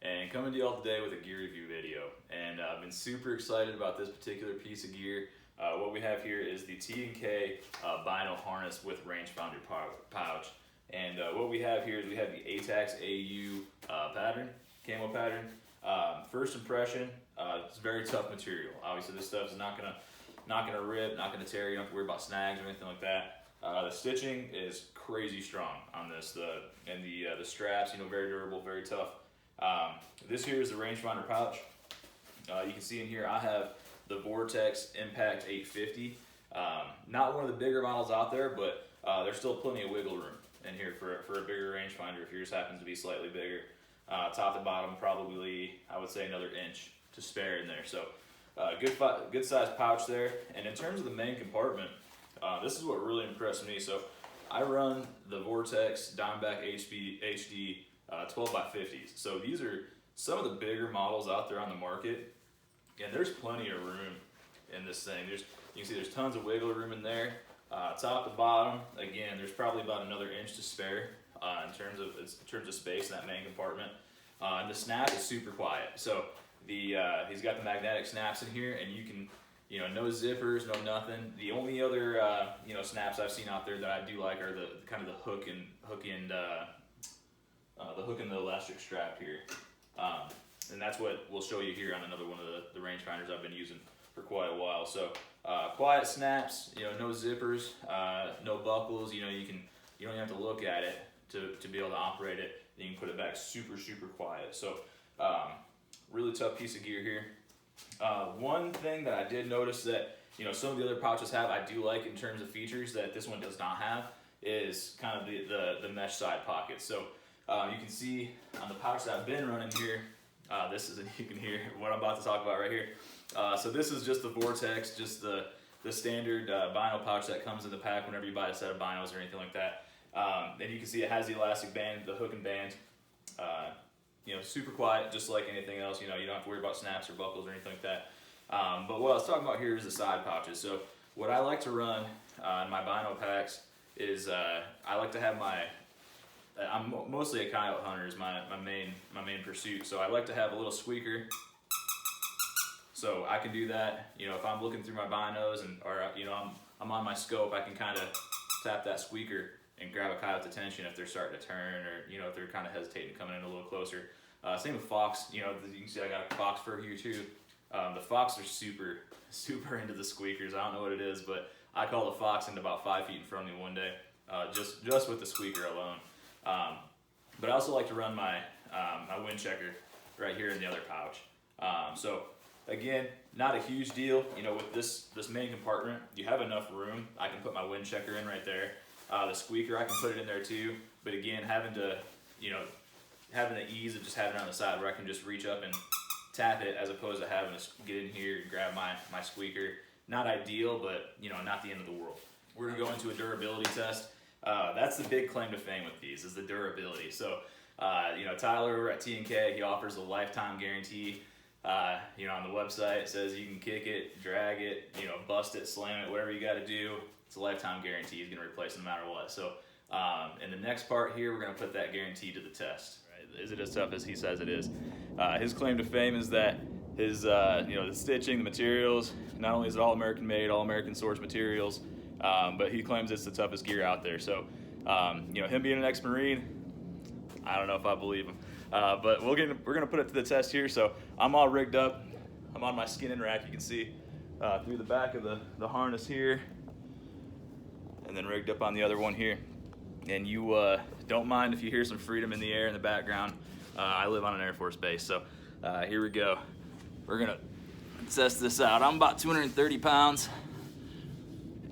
and coming to y'all today with a gear review video. And I've been super excited about this particular piece of gear. What we have here is the T&K Bino Harness with rangefinder pouch. And what we have here is we have the ATAX AU pattern, camo pattern. First impression, it's very tough material. Obviously this stuff is not gonna rip, not gonna tear. You don't have to worry about snags or anything like that. The stitching is crazy strong on this. The straps, very durable, very tough. This here is the rangefinder pouch. You can see in here I have the Vortex Impact 850. Not one of the bigger models out there, but there's still plenty of wiggle room in here for a bigger rangefinder if yours happens to be slightly bigger. Top to bottom, probably I would say another inch to spare in there. So good sized pouch there. And in terms of the main compartment, this is what really impressed me. So I run the Vortex Diamondback HD 12x50s. So these are some of the bigger models out there on the market, and there's plenty of room in this thing. You can see there's tons of wiggle room in there. Top to bottom, again, there's probably about another inch to spare in terms of space in that main compartment. And the snap is super quiet. So he's got the magnetic snaps in here, and you can, no zippers, no nothing. The only other snaps I've seen out there that I do like are the kind of the hook and the elastic strap here. And that's what we'll show you here on another one of the rangefinders I've been using for quite a while. So quiet snaps, no zippers, no buckles. You don't even have to look at it to be able to operate it. You can put it back super quiet. So really tough piece of gear here. One thing that I did notice that some of the other pouches have, I do like in terms of features that this one does not have, is kind of the mesh side pockets. So you can see on the pouch that I've been running here, you can hear what I'm about to talk about right here. So this is just the Vortex, just the standard Bino pouch that comes in the pack whenever you buy a set of binos or anything like that. And you can see it has the elastic band, the hook and band. Super quiet, just like anything else. You don't have to worry about snaps or buckles or anything like that. But what I was talking about here is the side pouches. So what I like to run in my Bino packs is I like to have I'm mostly a coyote hunter is my main pursuit. So I like to have a little squeaker. So I can do that, if I'm looking through my binos or I'm on my scope, I can kind of tap that squeaker and grab a coyote's attention if they're starting to turn, or if they're kind of hesitating, coming in a little closer. Same with fox. You can see I got a fox fur here too. The fox are super into the squeakers. I don't know what it is, but I called a fox into about 5 feet in front of me one day, just with the squeaker alone. But I also like to run my wind checker right here in the other pouch. So again, not a huge deal. With this main compartment, you have enough room. I can put my wind checker in right there. The squeaker, I can put it in there too. But again, having the ease of just having it on the side where I can just reach up and tap it, as opposed to having to get in here and grab my squeaker. Not ideal, but not the end of the world. We're gonna go into a durability test. That's the big claim to fame with these, is the durability. So, Tyler over at T&K, he offers a lifetime guarantee. On the website it says you can kick it, drag it, bust it, slam it, whatever you got to do. It's a lifetime guarantee. He's going to replace it no matter what. So, in the next part here, we're going to put that guarantee to the test. Right? Is it as tough as he says it is? His claim to fame is that his, the stitching, the materials, not only is it all American made, all American sourced materials, but he claims it's the toughest gear out there. So, him being an ex-Marine, I don't know if I believe him. But we're gonna put it to the test here. So I'm all rigged up. I'm on my skinning rack. You can see through the back of the harness here, and then rigged up on the other one here. And you don't mind if you hear some freedom in the air in the background. I live on an Air Force base, so here we go. We're gonna test this out. I'm about 230 pounds,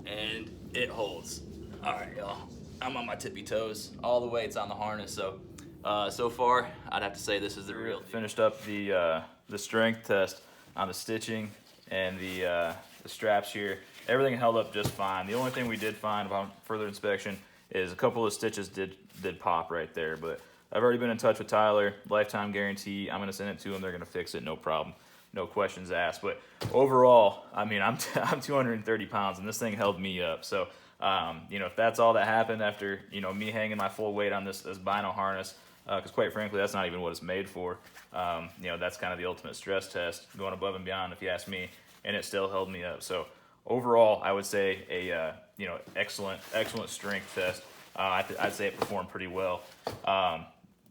and it holds. All right, y'all. I'm on my tippy toes. All the weight's on the harness, so. So far, I'd have to say this is the real. Finished up the strength test on the stitching and the straps here. Everything held up just fine. The only thing we did find upon further inspection is a couple of stitches did pop right there. But I've already been in touch with Tyler. Lifetime guarantee. I'm gonna send it to them. They're gonna fix it, no problem. No questions asked. But overall, I mean, I'm 230 pounds, and this thing held me up. So, if that's all that happened after me hanging my full weight on this Bino harness. because quite frankly, that's not even what it's made for. You know, that's kind of the ultimate stress test, going above and beyond, if you ask me, and it still held me up. So overall, I would say a you know, excellent strength test. I'd say it performed pretty well.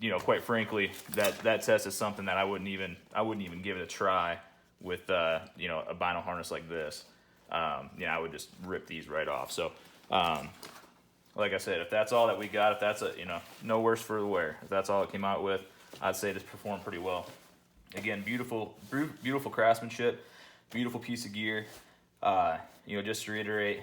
You know, quite frankly, that test is something that I wouldn't even give it a try with you know, a Bino harness like this. You know, I would just rip these right off. So like I said, if that's all that we got, if that's you know, no worse for the wear, if that's all it came out with, I'd say this performed pretty well. Again, beautiful craftsmanship, beautiful piece of gear. You know, just to reiterate,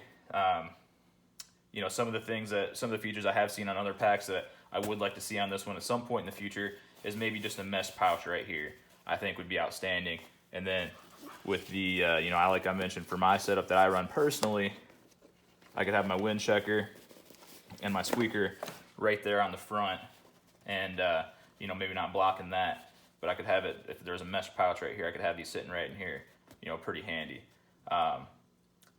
you know, some of the features I have seen on other packs that I would like to see on this one at some point in the future is maybe just a mesh pouch right here. I think would be outstanding. And then with the, you know, like I mentioned, for my setup that I run personally, I could have my wind checker and my squeaker right there on the front, and you know, maybe not blocking that, but I could have it, if there's a mesh pouch right here, I could have these sitting right in here, you know, pretty handy.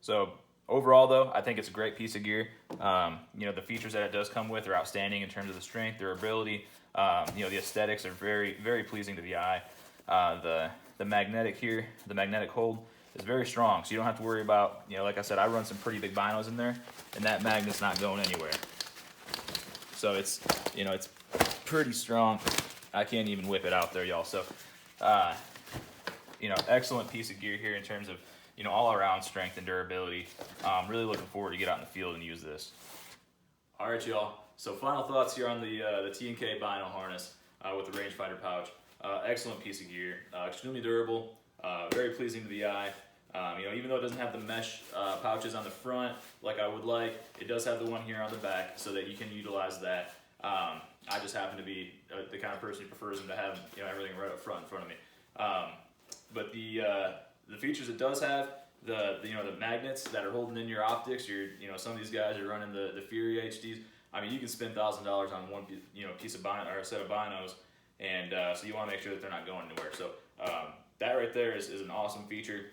So overall though, I think it's a great piece of gear. You know, the features that it does come with are outstanding in terms of the strength, durability. You know, the aesthetics are very pleasing to the eye. The magnetic here, the magnetic hold is very strong, so you don't have to worry about, you know, like I said, I run some pretty big binos in there, and that magnet's not going anywhere. So it's, you know, it's pretty strong. I can't even whip it out there, y'all. So, you know, excellent piece of gear here in terms of, you know, all around strength and durability. Really looking forward to get out in the field and use this. All right, y'all. So final thoughts here on the T&K Bino Harness with the rangefinder pouch. Excellent piece of gear, extremely durable, very pleasing to the eye. You know, even though it doesn't have the mesh pouches on the front like I would like, it does have the one here on the back so that you can utilize that. I just happen to be the kind of person who prefers them to have, you know, everything right up front in front of me. But the features it does have, you know, the magnets that are holding in your optics. You know, some of these guys are running the Fury HDs. I mean, you can spend $1,000 on one, you know, piece of bino or a set of binos, and so you want to make sure that they're not going anywhere. So that right there is an awesome feature.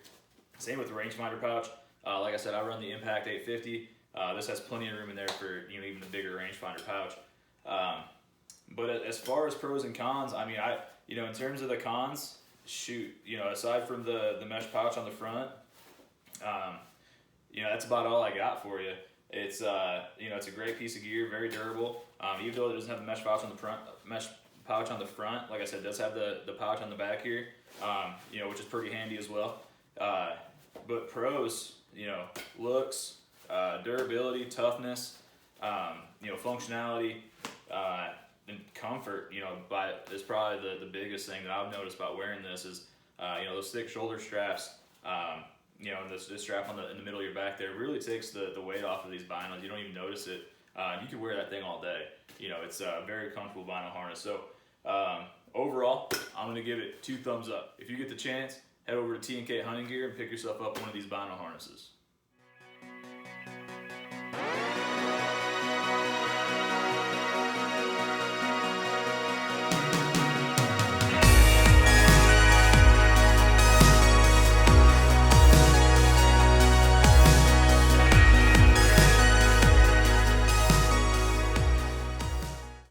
Same with the rangefinder pouch. Like I said, I run the Impact 850. This has plenty of room in there for, you know, even the bigger rangefinder pouch. But as far as pros and cons, I mean, you know, in terms of the cons, shoot, you know, aside from the mesh pouch on the front, you know, that's about all I got for you. It's you know, it's a great piece of gear, very durable. Even though it doesn't have the mesh pouch on the front, like I said, it does have the pouch on the back here, you know, which is pretty handy as well. But pros, you know, looks, durability, toughness, you know, functionality, and comfort, you know, is probably the biggest thing that I've noticed about wearing this is, you know, those thick shoulder straps, you know, and this strap in the middle of your back there really takes the weight off of these binos. You don't even notice it. You can wear that thing all day. You know, it's a very comfortable bino harness. So overall, I'm going to give it 2 thumbs up. If you get the chance, head over to T&K Hunting Gear and pick yourself up one of these bino harnesses.